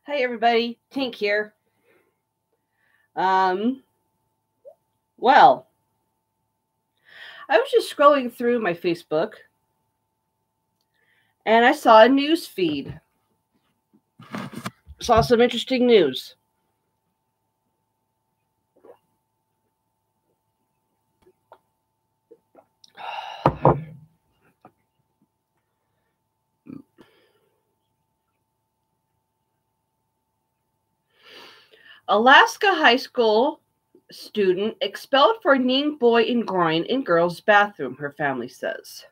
Hey everybody, Tink here. Um, well, I was just scrolling through my Facebook and I saw a news feed. Saw some interesting news. Alaska high school student expelled for kneeing boy in groin in girl's bathroom, her family says.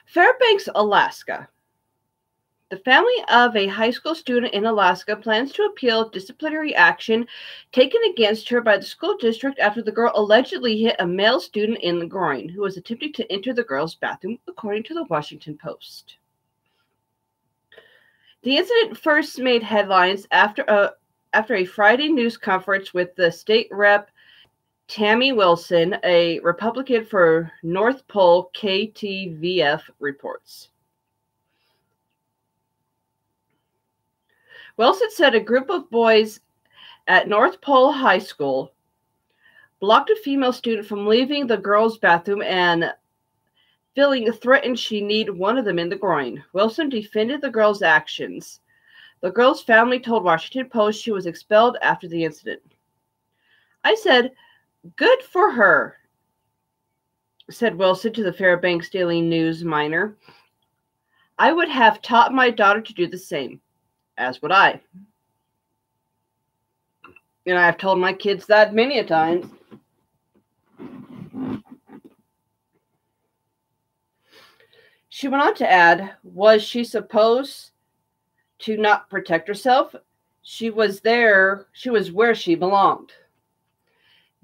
Fairbanks, Alaska. The family of a high school student in Alaska plans to appeal disciplinary action taken against her by the school district after the girl allegedly hit a male student in the groin who was attempting to enter the girl's bathroom, according to the Washington Post. The incident first made headlines after a Friday news conference with the state rep Tammy Wilson, a Republican for North Pole KTVF reports. Wilson said a group of boys at North Pole High School blocked a female student from leaving the girls' bathroom and feeling threatened she kneed one of them in the groin. Wilson defended the girl's actions. The girl's family told Washington Post she was expelled after the incident. I said, "Good for her," said Wilson to the Fairbanks Daily News Miner. "I would have taught my daughter to do the same, as would I." And I've told my kids that many a times. She went on to add, was she supposed to not protect herself? She was where she belonged.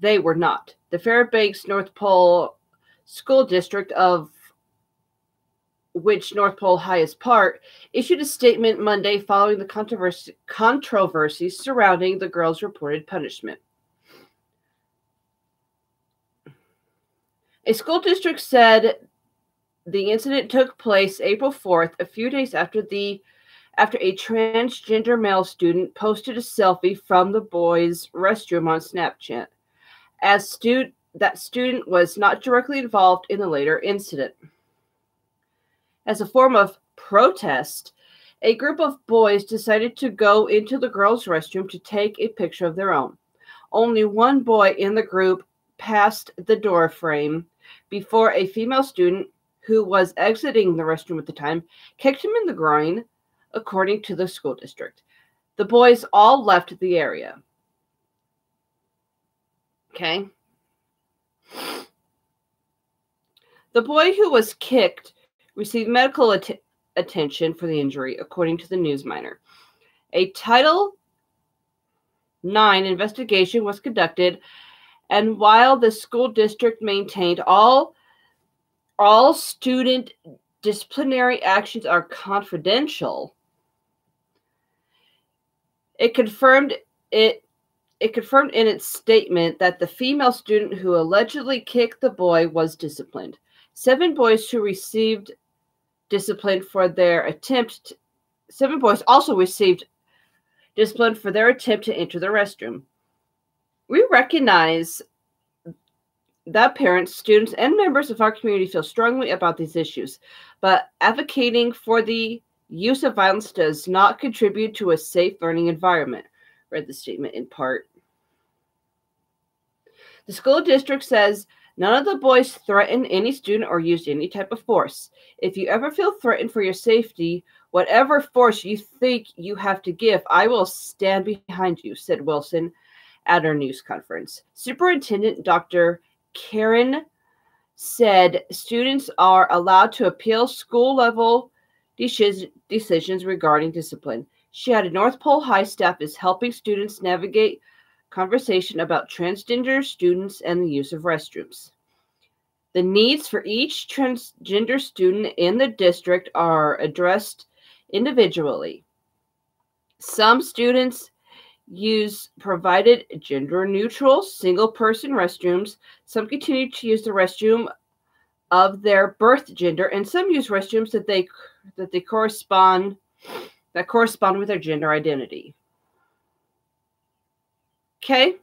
They were not. The Fairbanks North Pole School District, of which North Pole High is part, issued a statement Monday following the controversy surrounding the girl's reported punishment. A school district said the incident took place April 4th, a few days after a transgender male student posted a selfie from the boys' restroom on Snapchat. That student was not directly involved in the later incident. As a form of protest, a group of boys decided to go into the girls' restroom to take a picture of their own. Only one boy in the group passed the door frame before a female student, who was exiting the restroom at the time, kicked him in the groin, according to the school district. The boys all left the area. Okay. The boy who was kicked received medical attention for the injury, according to the Newsminer. A Title IX investigation was conducted, and while the school district maintained all student disciplinary actions are confidential, it confirmed in its statement that the female student who allegedly kicked the boy was disciplined. 7 boys who received discipline for their attempt. 7 boys also received discipline for their attempt to enter the restroom. We recognize that parents, students, and members of our community feel strongly about these issues, but advocating for the use of violence does not contribute to a safe learning environment, read the statement in part. The school district says none of the boys threatened any student or used any type of force. If you ever feel threatened for your safety, whatever force you think you have to give, I will stand behind you, said Wilson at our news conference. Superintendent Dr. Karen said students are allowed to appeal school-level decisions regarding discipline. She added North Pole High staff is helping students navigate conversation about transgender students and the use of restrooms. The needs for each transgender student in the district are addressed individually. Some students use provided gender-neutral, single-person restrooms. Some continue to use the restroom of their birth gender, and some use restrooms that they correspond that correspond with their gender identity. Okay?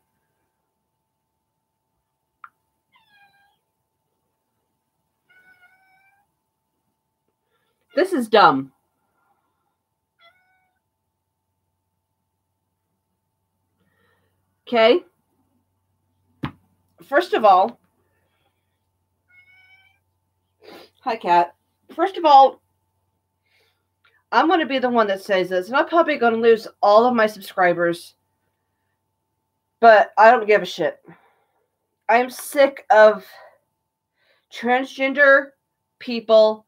This is dumb. Okay? First of all, hi, Kat. First of all, I'm going to be the one that says this, and I'm probably going to lose all of my subscribers, but I don't give a shit. I am sick of transgender people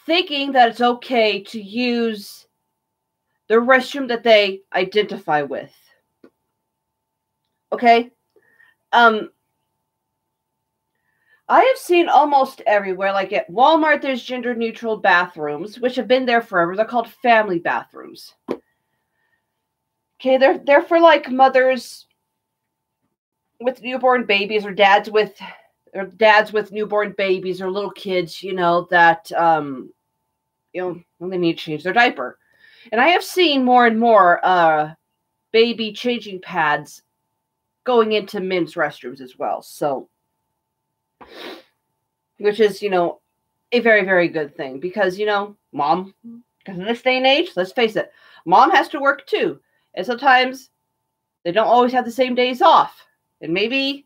thinking that it's okay to use the restroom that they identify with. Okay? I have seen almost everywhere, like at Walmart, there's gender-neutral bathrooms, which have been there forever. They're called family bathrooms. Okay, they're for like mothers with newborn babies or dads with newborn babies or little kids, that when they need to change their diaper. And I have seen more and more baby changing pads going into men's restrooms as well. So, which is, a very, very good thing because, mom, because in this day and age, let's face it, mom has to work too. And sometimes they don't always have the same days off. And maybe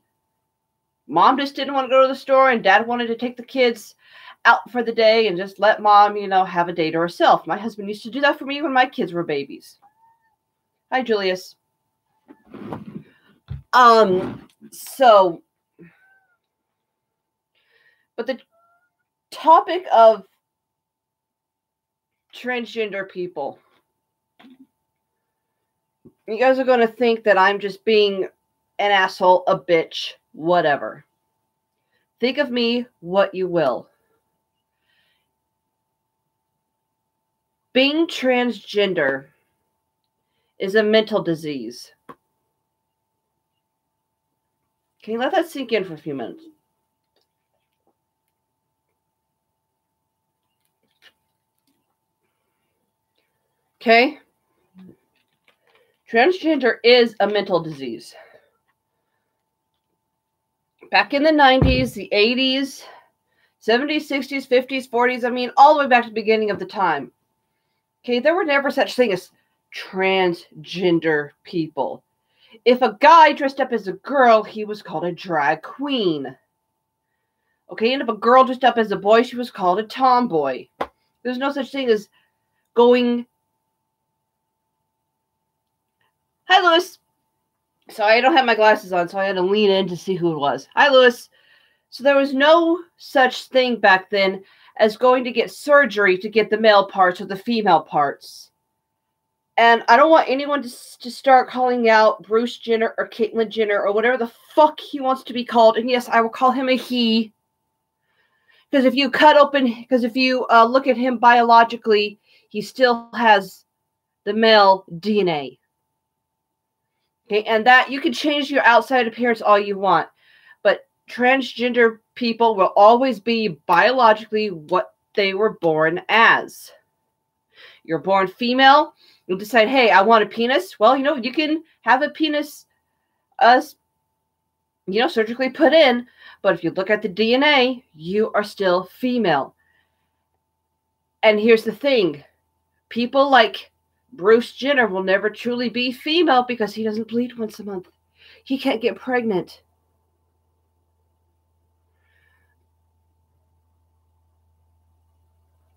mom just didn't want to go to the store and dad wanted to take the kids out for the day and just let mom, have a day to herself. My husband used to do that for me when my kids were babies. Hi, Julius. But the topic of transgender people, you guys are going to think that I'm just being an asshole, a bitch, whatever. Think of me what you will. Being transgender is a mental disease. Can you let that sink in for a few minutes? Okay? Transgender is a mental disease. Back in the 90s, the 80s, 70s, 60s, 50s, 40s, all the way back to the beginning of the time. Okay, there were never such thing as transgender people. If a guy dressed up as a girl, he was called a drag queen. Okay, and if a girl dressed up as a boy, she was called a tomboy. There's no such thing as going... Hi, Lewis. Sorry, I don't have my glasses on, so I had to lean in to see who it was. Hi, Lewis. So there was no such thing back then as going to get surgery to get the male parts or the female parts. And I don't want anyone to start calling out Bruce Jenner or Caitlyn Jenner or whatever the fuck he wants to be called. And yes, I will call him a he. Because if you look at him biologically, he still has the male DNA. Okay, and that you can change your outside appearance all you want. But transgender people will always be biologically what they were born as. You're born female. You decide, hey, I want a penis. Well, you can have a penis, surgically put in. But if you look at the DNA, you are still female. And here's the thing. People like Bruce Jenner will never truly be female because he doesn't bleed once a month. He can't get pregnant.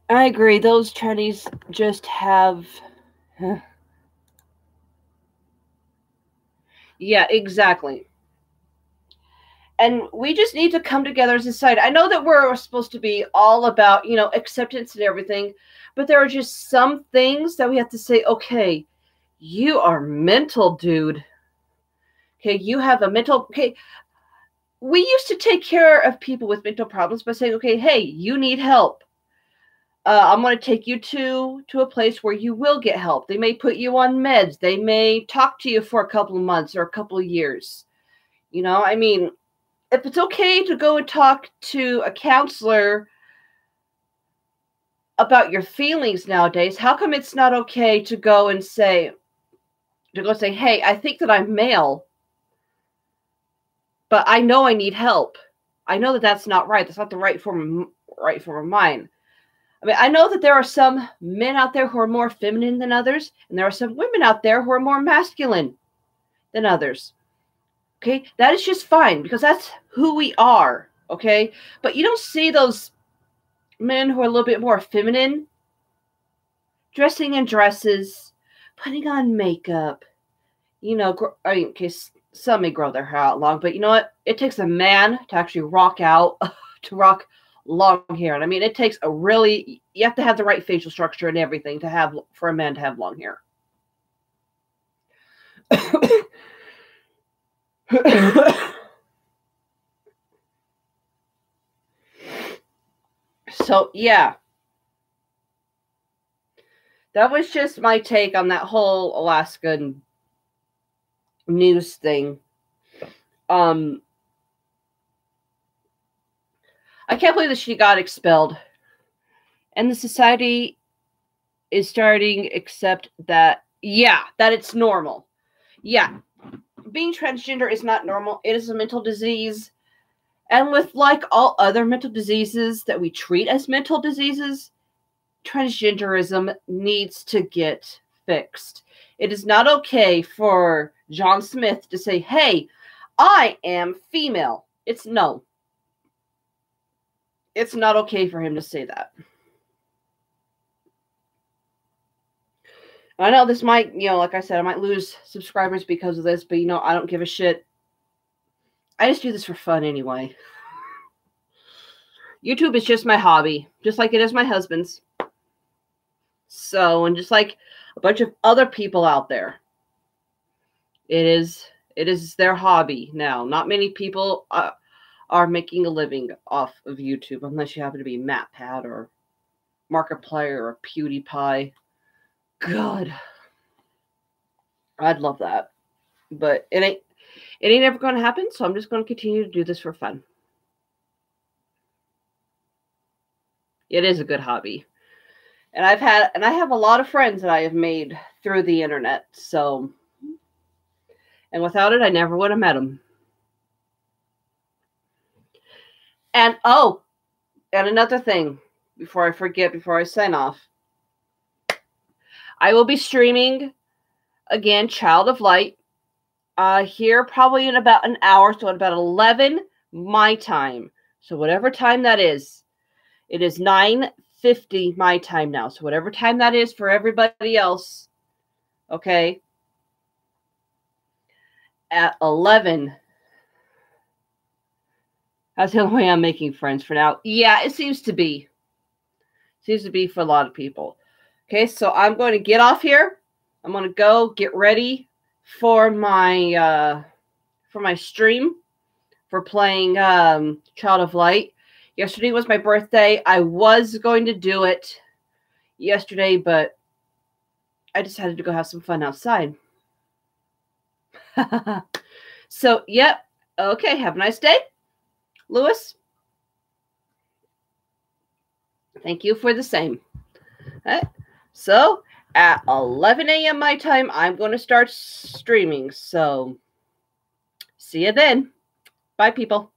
I agree. Those trannies just have... Yeah, exactly. And we just need to come together as a society. I know that we're supposed to be all about, acceptance and everything, but there are just some things that we have to say, okay, you are mental, dude. Okay, you have a mental... Okay, we used to take care of people with mental problems by saying, okay, hey, you need help. I'm going to take you to a place where you will get help. They may put you on meds. They may talk to you for a couple of months or a couple of years. If it's okay to go and talk to a counselor about your feelings nowadays, how come it's not okay to go say, hey, I think that I'm male, but I know I need help. I know that that's not right. That's not the right form of mind. I mean, I know that there are some men out there who are more feminine than others, and there are some women out there who are more masculine than others. Okay, that is just fine because that's who we are. Okay, but you don't see those men who are a little bit more feminine dressing in dresses, putting on makeup. You know, some may grow their hair out long, but you know what? It takes a man to actually rock out, to rock long hair. And I mean, it takes you have to have the right facial structure and everything for a man to have long hair. So, yeah. That was just my take on that whole Alaskan news thing. I can't believe that she got expelled. And the society is starting to accept that, that it's normal. Yeah, being transgender is not normal. It is a mental disease. And with like all other mental diseases that we treat as mental diseases, transgenderism needs to get fixed. It is not okay for John Smith to say, hey, I am female. It's not okay for him to say that. I know this might, like I said, I might lose subscribers because of this, but I don't give a shit. I just do this for fun anyway. YouTube is just my hobby, just like it is my husband's. So, and just like a bunch of other people out there, it is their hobby now. Not many people are making a living off of YouTube, unless you happen to be MatPat or Markiplier or PewDiePie. God, I'd love that, but it ain't ever going to happen. So I'm just going to continue to do this for fun. It is a good hobby, and I have a lot of friends that I have made through the internet. So, and without it, I never would have met them. And and another thing, before I forget, before I sign off, I will be streaming again Child of Light here probably in about an hour, so at about 11 my time. So whatever time that is, it is 9:50 my time now. So whatever time that is for everybody else, okay? At 11. That's the only way I'm making friends for now. Yeah, it seems to be. Seems to be for a lot of people. Okay, so I'm going to get off here. I'm going to go get ready for my stream for playing Child of Light. Yesterday was my birthday. I was going to do it yesterday, but I decided to go have some fun outside. So, yep. Okay, have a nice day. Lewis, thank you for the same. All right. So, at 11 a.m. my time, I'm going to start streaming. So, see you then. Bye, people.